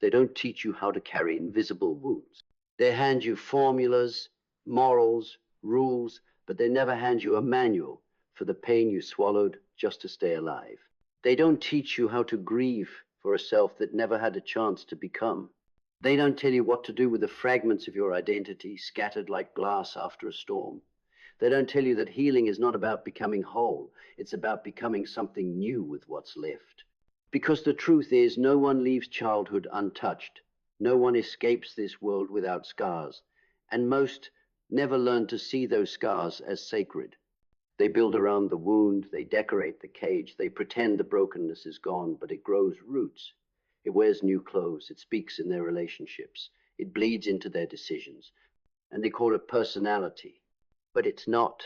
They don't teach you how to carry invisible wounds. They hand you formulas, morals, rules, but they never hand you a manual for the pain you swallowed just to stay alive. They don't teach you how to grieve for a self that never had a chance to become. They don't tell you what to do with the fragments of your identity scattered like glass after a storm. They don't tell you that healing is not about becoming whole. It's about becoming something new with what's left. Because the truth is, no one leaves childhood untouched. No one escapes this world without scars. And most never learn to see those scars as sacred. They build around the wound, they decorate the cage, they pretend the brokenness is gone, but it grows roots. It wears new clothes, it speaks in their relationships, it bleeds into their decisions. And they call it personality. But it's not.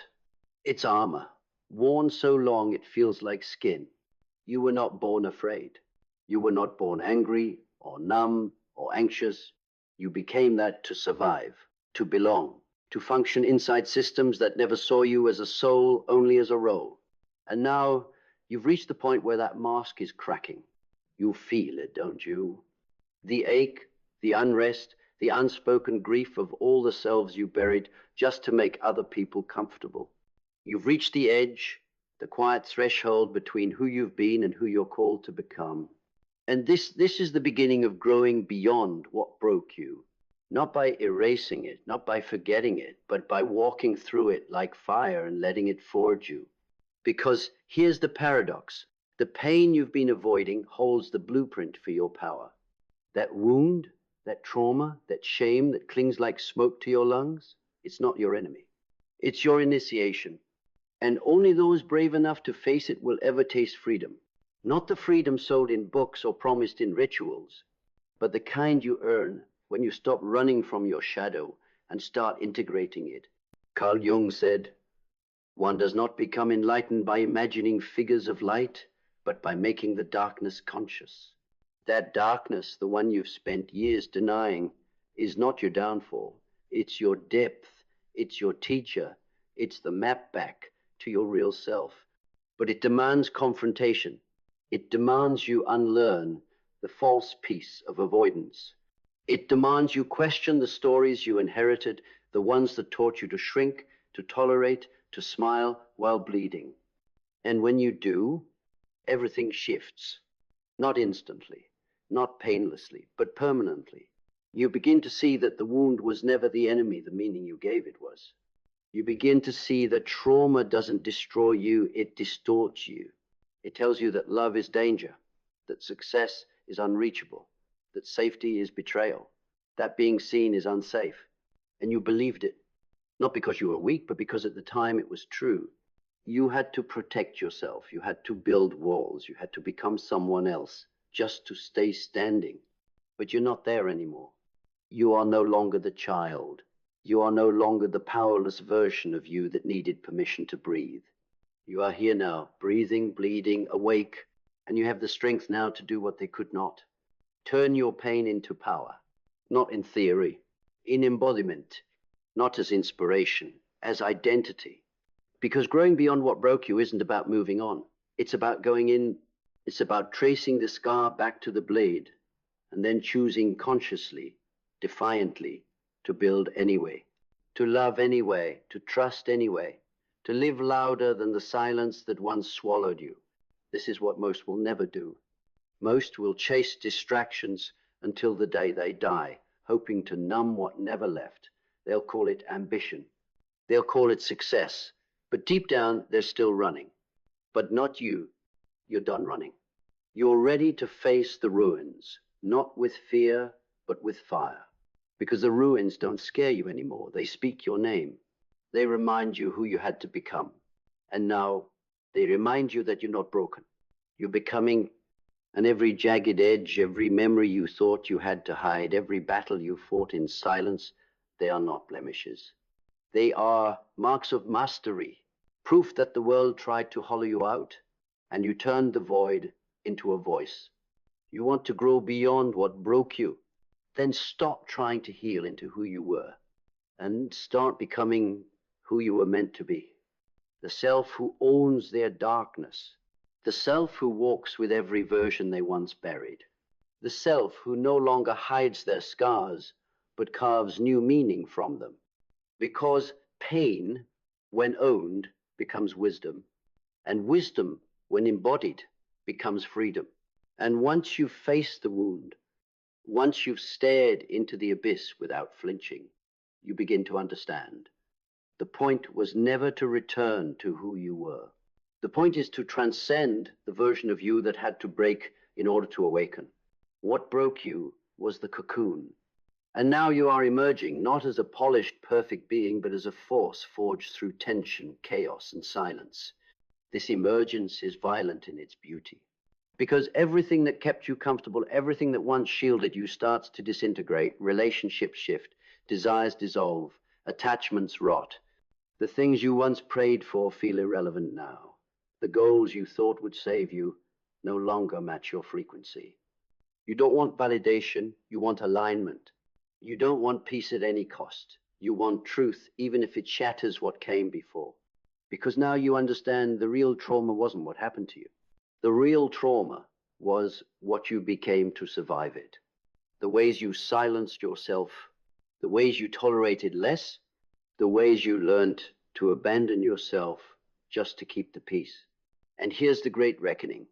It's armor, worn so long it feels like skin. You were not born afraid. You were not born angry or numb or anxious. You became that to survive, to belong, to function inside systems that never saw you as a soul, only as a role. And now you've reached the point where that mask is cracking. You feel it, don't you? The ache, the unrest, the unspoken grief of all the selves you buried just to make other people comfortable. You've reached the edge, the quiet threshold between who you've been and who you're called to become. And this is the beginning of growing beyond what broke you. Not by erasing it, not by forgetting it, but by walking through it like fire and letting it forge you. Because here's the paradox. The pain you've been avoiding holds the blueprint for your power. That wound, that trauma, that shame that clings like smoke to your lungs, it's not your enemy. It's your initiation. And only those brave enough to face it will ever taste freedom. Not the freedom sold in books or promised in rituals, but the kind you earn when you stop running from your shadow and start integrating it. Carl Jung said, "One does not become enlightened by imagining figures of light, but by making the darkness conscious." That darkness, the one you've spent years denying, is not your downfall. It's your depth. It's your teacher. It's the map back to your real self. But it demands confrontation. It demands you unlearn the false piece of avoidance. It demands you question the stories you inherited, the ones that taught you to shrink, to tolerate, to smile while bleeding. And when you do, everything shifts. Not instantly, not painlessly, but permanently. You begin to see that the wound was never the enemy the meaning you gave it was. You begin to see that trauma doesn't destroy you, it distorts you. It tells you that love is danger, that success is unreachable, that safety is betrayal, that being seen is unsafe. And you believed it, not because you were weak, but because at the time it was true. You had to protect yourself, you had to build walls, you had to become someone else just to stay standing. But you're not there anymore. You are no longer the child. You are no longer the powerless version of you that needed permission to breathe. You are here now, breathing, bleeding, awake, and you have the strength now to do what they could not. Turn your pain into power, not in theory, in embodiment, not as inspiration, as identity. Because growing beyond what broke you isn't about moving on. It's about going in, it's about tracing the scar back to the blade, and then choosing consciously, defiantly, to build anyway, to love anyway, to trust anyway, to live louder than the silence that once swallowed you. This is what most will never do. Most will chase distractions until the day they die, hoping to numb what never left. They'll call it ambition. They'll call it success. But deep down, they're still running. But not you. You're done running. You're ready to face the ruins, not with fear, but with fire. Because the ruins don't scare you anymore. They speak your name. They remind you who you had to become. And now they remind you that you're not broken. You're becoming, and every jagged edge, every memory you thought you had to hide, every battle you fought in silence, they are not blemishes. They are marks of mastery, proof that the world tried to hollow you out, and you turned the void into a voice. You want to grow beyond what broke you, then stop trying to heal into who you were, and start becoming who you were meant to be. The self who owns their darkness, the self who walks with every version they once buried. The self who no longer hides their scars, but carves new meaning from them. Because pain, when owned, becomes wisdom, and wisdom, when embodied, becomes freedom. And once you've faced the wound, once you've stared into the abyss without flinching, you begin to understand. The point was never to return to who you were. The point is to transcend the version of you that had to break in order to awaken. What broke you was the cocoon. And now you are emerging, not as a polished, perfect being, but as a force forged through tension, chaos, and silence. This emergence is violent in its beauty. Because everything that kept you comfortable, everything that once shielded you starts to disintegrate, relationships shift, desires dissolve, attachments rot. The things you once prayed for feel irrelevant now. The goals you thought would save you no longer match your frequency. You don't want validation, you want alignment. You don't want peace at any cost. You want truth, even if it shatters what came before. Because now you understand the real trauma wasn't what happened to you. The real trauma was what you became to survive it. The ways you silenced yourself, the ways you tolerated less, the ways you learned to abandon yourself just to keep the peace. And here's the great reckoning.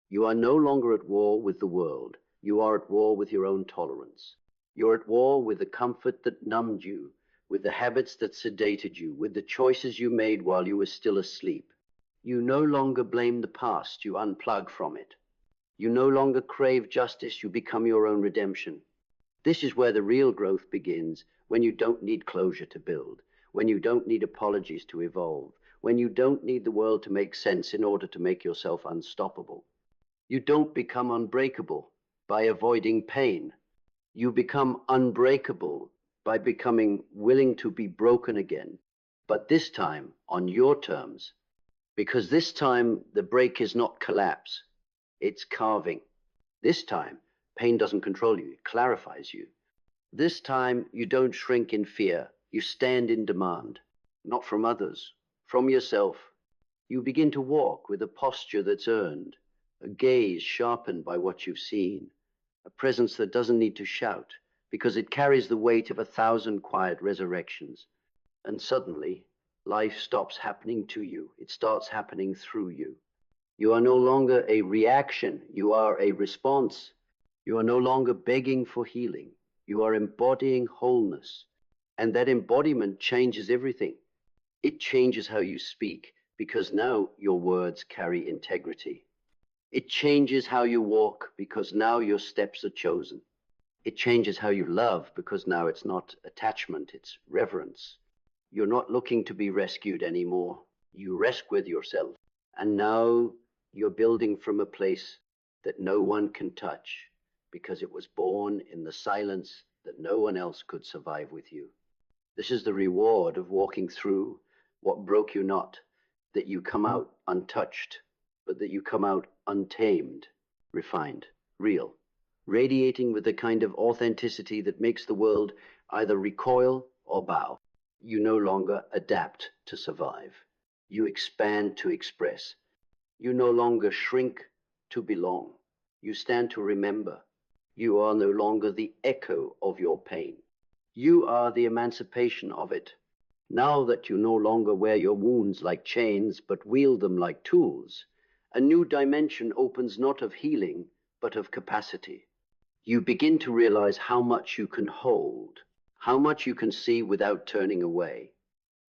You are no longer at war with the world. You are at war with your own tolerance. You're at war with the comfort that numbed you, with the habits that sedated you, with the choices you made while you were still asleep. You no longer blame the past, you unplug from it. You no longer crave justice, you become your own redemption. This is where the real growth begins, when you don't need closure to build, when you don't need apologies to evolve, when you don't need the world to make sense in order to make yourself unstoppable. You don't become unbreakable by avoiding pain. You become unbreakable by becoming willing to be broken again, but this time on your terms, because this time the break is not collapse, it's carving. This time, pain doesn't control you, it clarifies you. This time, you don't shrink in fear, you stand in demand, not from others, from yourself. You begin to walk with a posture that's earned, a gaze sharpened by what you've seen, a presence that doesn't need to shout, because it carries the weight of 1,000 quiet resurrections. And suddenly, life stops happening to you. It starts happening through you. You are no longer a reaction. You are a response. You are no longer begging for healing. You are embodying wholeness. And that embodiment changes everything. It changes how you speak, because now your words carry integrity. It changes how you walk, because now your steps are chosen. It changes how you love, because now it's not attachment, it's reverence. You're not looking to be rescued anymore. You rest with yourself. And now you're building from a place that no one can touch, because it was born in the silence that no one else could survive with you. This is the reward of walking through what broke you not, that you come out untouched, but that you come out untamed, refined, real, radiating with the kind of authenticity that makes the world either recoil or bow. You no longer adapt to survive. You expand to express. You no longer shrink to belong. You stand to remember. You are no longer the echo of your pain. You are the emancipation of it. Now that you no longer wear your wounds like chains, but wield them like tools, a new dimension opens not of healing, but of capacity. You begin to realize how much you can hold, how much you can see without turning away,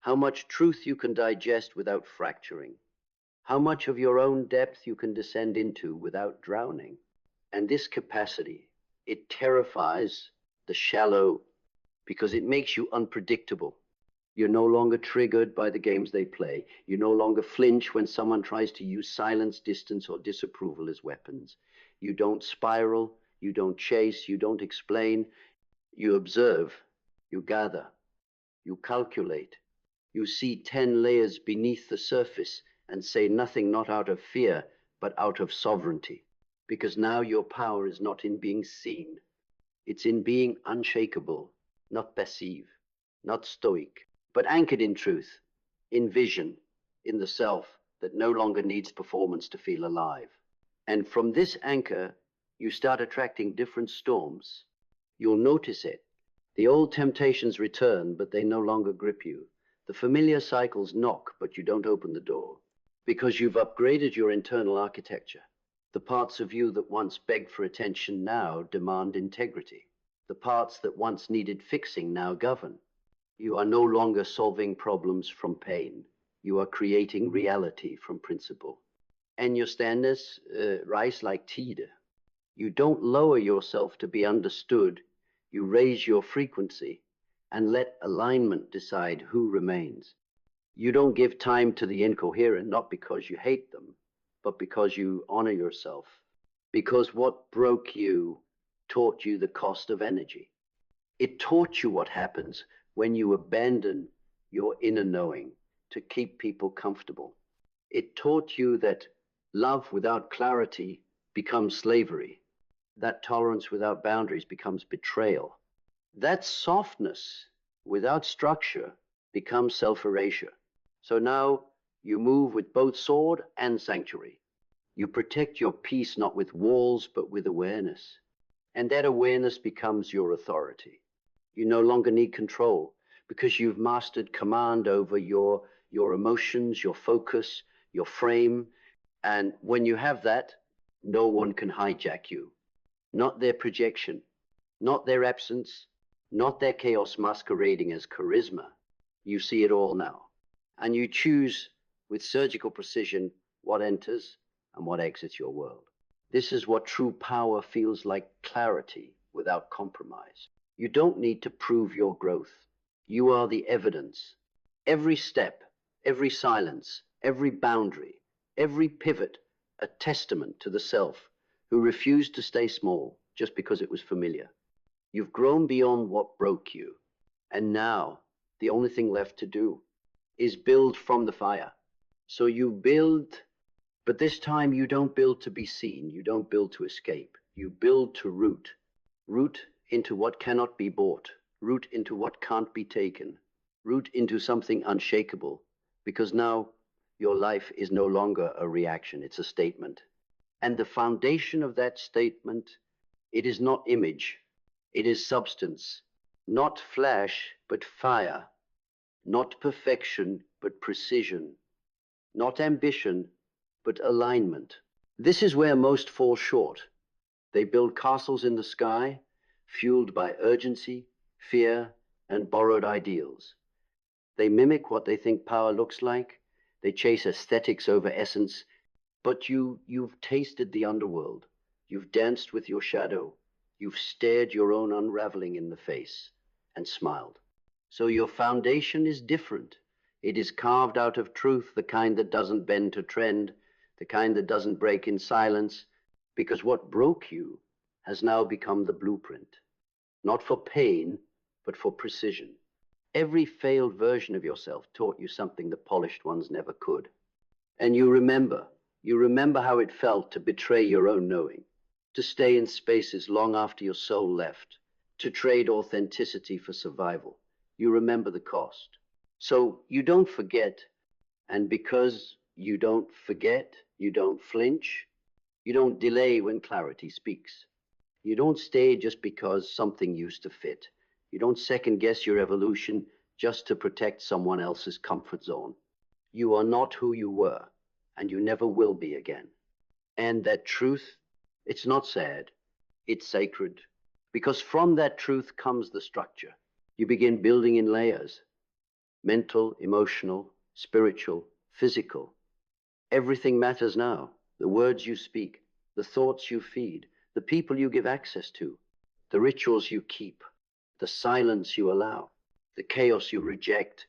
how much truth you can digest without fracturing, how much of your own depth you can descend into without drowning. And this capacity, it terrifies the shallow because it makes you unpredictable. You're no longer triggered by the games they play. You no longer flinch when someone tries to use silence, distance, or disapproval as weapons. You don't spiral, you don't chase, you don't explain. You observe, you gather, you calculate. You see 10 layers beneath the surface and say nothing not out of fear, but out of sovereignty. Because now your power is not in being seen. It's in being unshakable, not passive, not stoic, but anchored in truth, in vision, in the self that no longer needs performance to feel alive. And from this anchor, You start attracting different storms. You'll notice it. The old temptations return, but they no longer grip you. The familiar cycles knock, but you don't open the door, because you've upgraded your internal architecture. The parts of you that once begged for attention now demand integrity. The parts that once needed fixing now govern. You are no longer solving problems from pain. You are creating reality from principle. And your standards rise like tide. You don't lower yourself to be understood. You raise your frequency and let alignment decide who remains. You don't give time to the incoherent, not because you hate them, but because you honor yourself. Because what broke you taught you the cost of energy. It taught you what happens when you abandon your inner knowing to keep people comfortable. It taught you that love without clarity becomes slavery, that tolerance without boundaries becomes betrayal, that softness without structure becomes self-erasure. So now you move with both sword and sanctuary. You protect your peace not with walls, but with awareness. And that awareness becomes your authority. You no longer need control because you've mastered command over your emotions, your focus, your frame. And when you have that, no one can hijack you. Not their projection, not their absence, not their chaos masquerading as charisma. You see it all now. And you choose with surgical precision what enters and what exits your world. This is what true power feels like: clarity without compromise. You don't need to prove your growth. You are the evidence. Every step, every silence, every boundary, every pivot, a testament to the self who refused to stay small just because it was familiar. You've grown beyond what broke you. And now the only thing left to do is build from the fire. So you build, but this time you don't build to be seen. You don't build to escape. You build to root. Root into what cannot be bought. Root into what can't be taken. Root into something unshakable. Because now your life is no longer a reaction. It's a statement. And the foundation of that statement, it is not image. It is substance. Not flash, but fire. Not perfection, but precision. Not ambition, but alignment. This is where most fall short. They build castles in the sky, fueled by urgency, fear, and borrowed ideals. They mimic what they think power looks like. They chase aesthetics over essence. But you've tasted the underworld. You've danced with your shadow. You've stared your own unraveling in the face and smiled. So your foundation is different. It is carved out of truth, the kind that doesn't bend to trend, the kind that doesn't break in silence, because what broke you has now become the blueprint, not for pain, but for precision. Every failed version of yourself taught you something the polished ones never could. And you remember how it felt to betray your own knowing, to stay in spaces long after your soul left, to trade authenticity for survival. You remember the cost. So you don't forget, and because you don't forget, you don't flinch, you don't delay when clarity speaks. You don't stay just because something used to fit. You don't second guess your evolution just to protect someone else's comfort zone. You are not who you were, and you never will be again. And that truth, it's not sad, it's sacred, because from that truth comes the structure. You begin building in layers: mental, emotional, spiritual, physical. Everything matters now. The words you speak, the thoughts you feed, the people you give access to, the rituals you keep, the silence you allow, the chaos you reject.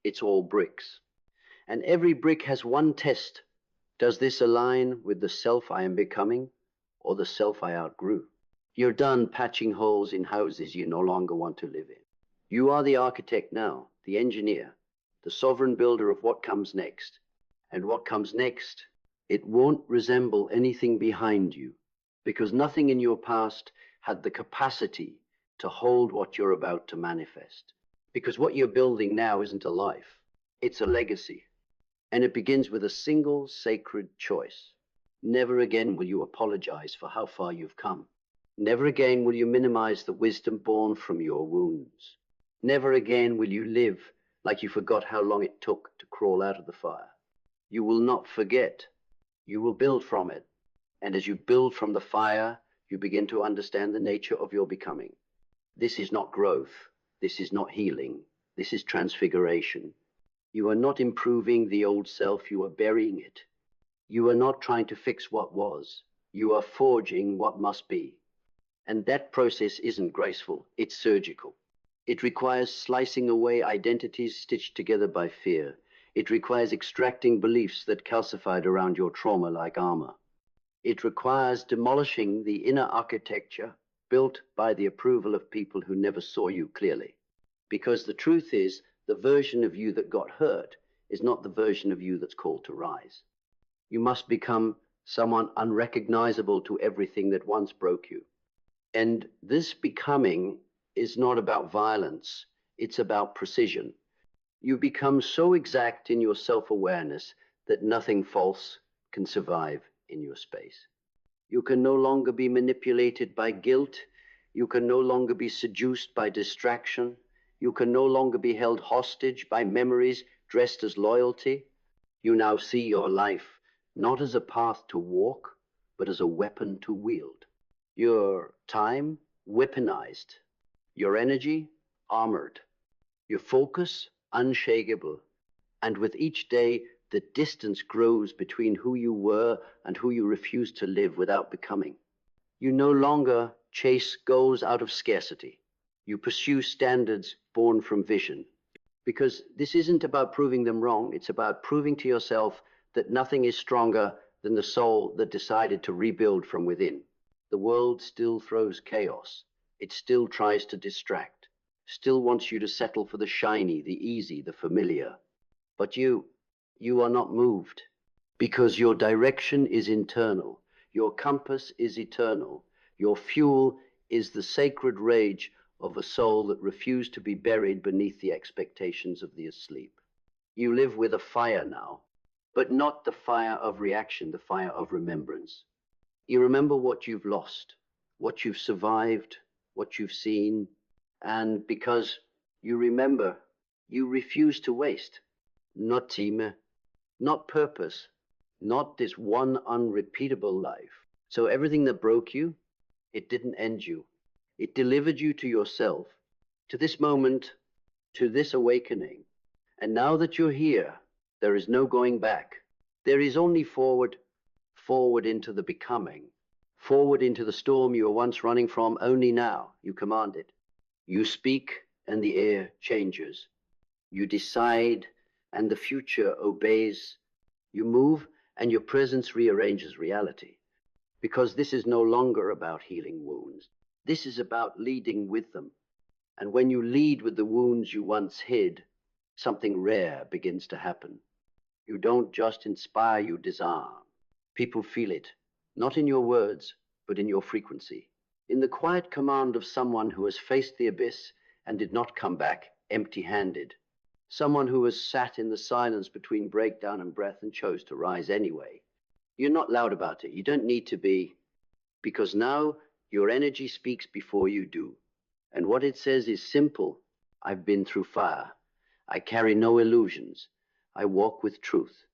It's all bricks. And every brick has one test. Does this align with the self I am becoming, or the self I outgrew? You're done patching holes in houses you no longer want to live in. You are the architect now, the engineer, the sovereign builder of what comes next. And what comes next, it won't resemble anything behind you, because nothing in your past had the capacity to hold what you're about to manifest. Because what you're building now isn't a life, it's a legacy. And it begins with a single sacred choice. Never again will you apologize for how far you've come. Never again will you minimize the wisdom born from your wounds. Never again will you live like you forgot how long it took to crawl out of the fire. You will not forget. You will build from it. And as you build from the fire, you begin to understand the nature of your becoming. This is not growth. This is not healing. This is transfiguration. You are not improving the old self. You are burying it. You are not trying to fix what was. You are forging what must be. And that process isn't graceful. It's surgical. It requires slicing away identities stitched together by fear. It requires extracting beliefs that calcified around your trauma like armor. It requires demolishing the inner architecture built by the approval of people who never saw you clearly. Because the truth is, the version of you that got hurt is not the version of you that's called to rise. You must become someone unrecognizable to everything that once broke you. And this becoming is not about violence. It's about precision. You become so exact in your self-awareness that nothing false can survive in your space. You can no longer be manipulated by guilt. You can no longer be seduced by distraction. You can no longer be held hostage by memories dressed as loyalty. You now see your life not as a path to walk, but as a weapon to wield. Your time, weaponized. Your energy, armored. Your focus, unshakable. And with each day, the distance grows between who you were and who you refuse to live without becoming. You no longer chase goals out of scarcity. You pursue standards born from vision. Because this isn't about proving them wrong. It's about proving to yourself that nothing is stronger than the soul that decided to rebuild from within. The world still throws chaos. It still tries to distract, still wants you to settle for the shiny, the easy, the familiar. But you are not moved because your direction is internal. Your compass is eternal. Your fuel is the sacred rage of a soul that refused to be buried beneath the expectations of the asleep. You live with a fire now, but not the fire of reaction, the fire of remembrance. You remember what you've lost, what you've survived, what you've seen, and because you remember, you refuse to waste. Not time, not purpose, not this one unrepeatable life. So everything that broke you, it didn't end you. It delivered you to yourself, to this moment, to this awakening. And now that you're here, there is no going back. There is only forward, forward into the becoming, forward into the storm you were once running from. Only now you command it. You speak and the air changes. You decide and the future obeys. You move and your presence rearranges reality. Because this is no longer about healing wounds. This is about leading with them. And when you lead with the wounds you once hid, something rare begins to happen. You don't just inspire, you disarm. People feel it, not in your words, but in your frequency. In the quiet command of someone who has faced the abyss and did not come back empty-handed. Someone who has sat in the silence between breakdown and breath and chose to rise anyway. You're not loud about it. You don't need to be, because now your energy speaks before you do. And what it says is simple. I've been through fire. I carry no illusions. I walk with truth.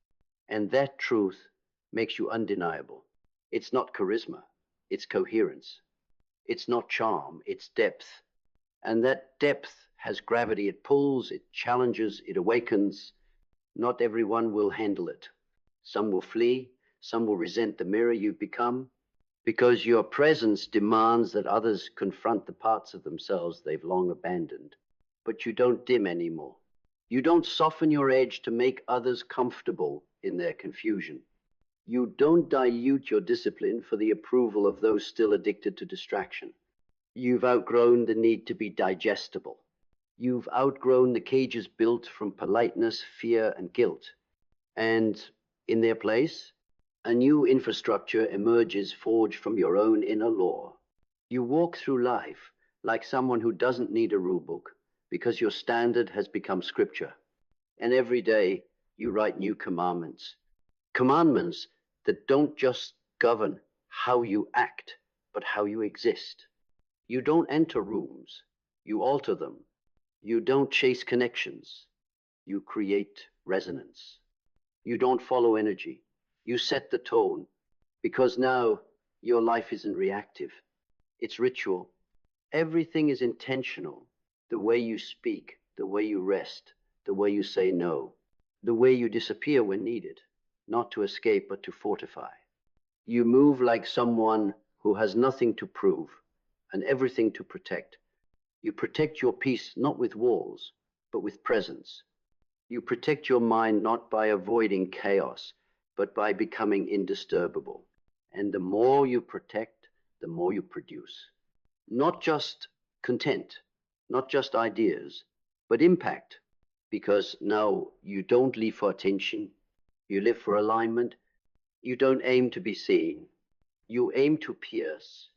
And that truth makes you undeniable. It's not charisma. It's coherence. It's not charm. It's depth. And that depth has gravity. It pulls, it challenges, it awakens. Not everyone will handle it. Some will flee. Some will resent the mirror you've become. Because your presence demands that others confront the parts of themselves they've long abandoned. But you don't dim anymore. You don't soften your edge to make others comfortable in their confusion. You don't dilute your discipline for the approval of those still addicted to distraction. You've outgrown the need to be digestible. You've outgrown the cages built from politeness, fear, and guilt. And in their place, a new infrastructure emerges forged from your own inner law. You walk through life like someone who doesn't need a rule book because your standard has become scripture. And every day you write new commandments. Commandments that don't just govern how you act, but how you exist. You don't enter rooms, you alter them. You don't chase connections, you create resonance. You don't follow energy, you set the tone, because now your life isn't reactive, it's ritual. Everything is intentional. The way you speak, the way you rest, the way you say no, the way you disappear when needed, not to escape but to fortify. You move like someone who has nothing to prove and everything to protect. You protect your peace not with walls, but with presence. You protect your mind not by avoiding chaos, but by becoming indisturbable. And the more you protect, the more you produce. Not just content, not just ideas, but impact. Because now you don't live for attention, you live for alignment. You don't aim to be seen, you aim to pierce.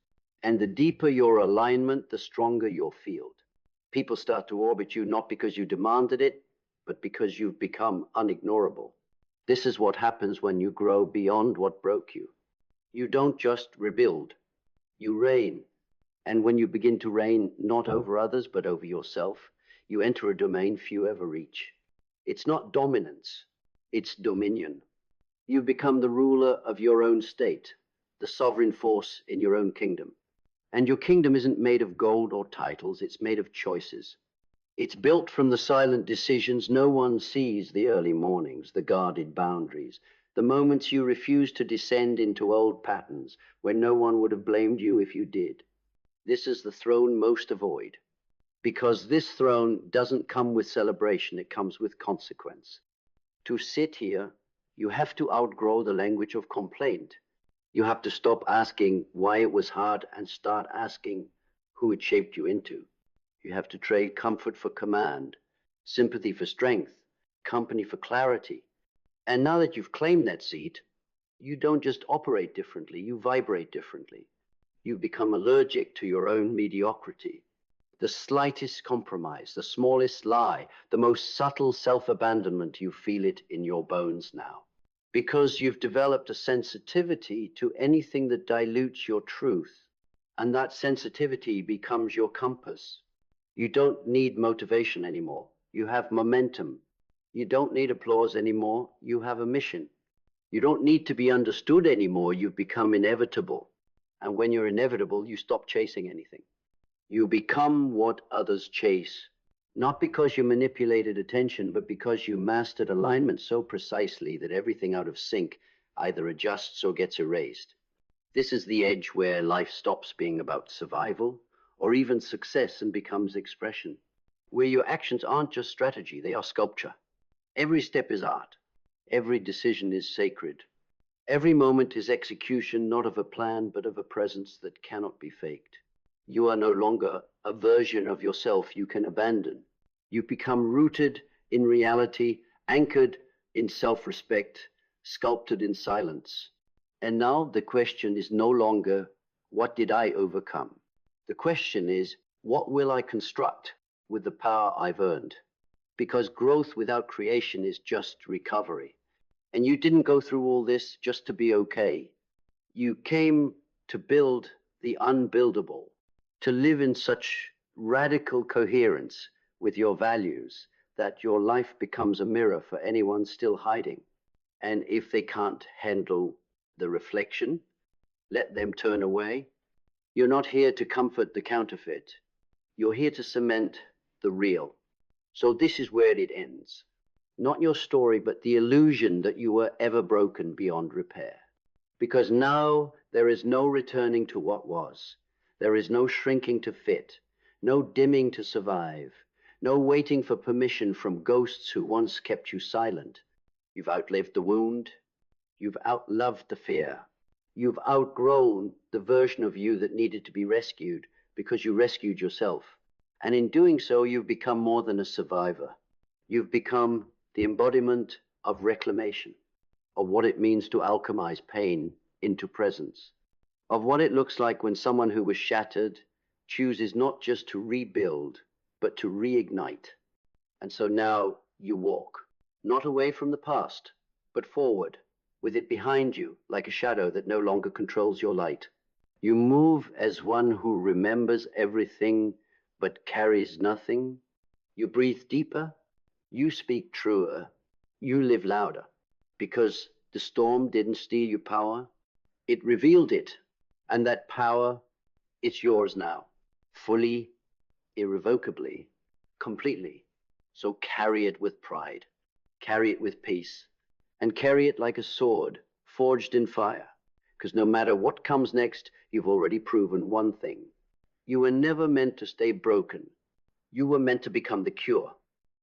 And the deeper your alignment, the stronger your field. People start to orbit you not because you demanded it, but because you've become unignorable. This is what happens when you grow beyond what broke you. You don't just rebuild, you reign. And when you begin to reign not over others, but over yourself, you enter a domain few ever reach. It's not dominance, it's dominion. You become the ruler of your own state, the sovereign force in your own kingdom. And your kingdom isn't made of gold or titles, it's made of choices. It's built from the silent decisions. No one sees the early mornings, the guarded boundaries, the moments you refuse to descend into old patterns when no one would have blamed you if you did. This is the throne most avoid, because this throne doesn't come with celebration, it comes with consequence. To sit here, you have to outgrow the language of complaint. You have to stop asking why it was hard and start asking who it shaped you into. You have to trade comfort for command, sympathy for strength, company for clarity. And now that you've claimed that seat, you don't just operate differently, you vibrate differently. You become allergic to your own mediocrity. The slightest compromise, the smallest lie, the most subtle self-abandonment, you feel it in your bones now. Because you've developed a sensitivity to anything that dilutes your truth. And that sensitivity becomes your compass. You don't need motivation anymore. You have momentum. You don't need applause anymore. You have a mission. You don't need to be understood anymore. You've become inevitable. And when you're inevitable, you stop chasing anything. You become what others chase, not because you manipulated attention, but because you mastered alignment so precisely that everything out of sync either adjusts or gets erased. This is the edge where life stops being about survival or even success and becomes expression, where your actions aren't just strategy, they are sculpture. Every step is art. Every decision is sacred. Every moment is execution, not of a plan, but of a presence that cannot be faked. You are no longer a version of yourself you can abandon. You become rooted in reality, anchored in self-respect, sculpted in silence. And now the question is no longer, what did I overcome? The question is, what will I construct with the power I've earned? Because growth without creation is just recovery. And you didn't go through all this just to be okay. You came to build the unbuildable, to live in such radical coherence with your values that your life becomes a mirror for anyone still hiding. And if they can't handle the reflection, let them turn away. You're not here to comfort the counterfeit. You're here to cement the real. So this is where it ends. Not your story, but the illusion that you were ever broken beyond repair. Because now there is no returning to what was. There is no shrinking to fit, no dimming to survive, no waiting for permission from ghosts who once kept you silent. You've outlived the wound. You've outloved the fear. You've outgrown the version of you that needed to be rescued because you rescued yourself. And in doing so, you've become more than a survivor. You've become the embodiment of reclamation, of what it means to alchemize pain into presence, of what it looks like when someone who was shattered chooses not just to rebuild, but to reignite. And so now you walk, not away from the past, but forward, with it behind you like a shadow that no longer controls your light. You move as one who remembers everything but carries nothing. You breathe deeper, you speak truer, you live louder, because the storm didn't steal your power, it revealed it, and that power, it's yours now, fully, irrevocably, completely. So carry it with pride, carry it with peace, and carry it like a sword forged in fire, because no matter what comes next, you've already proven one thing. You were never meant to stay broken. You were meant to become the cure.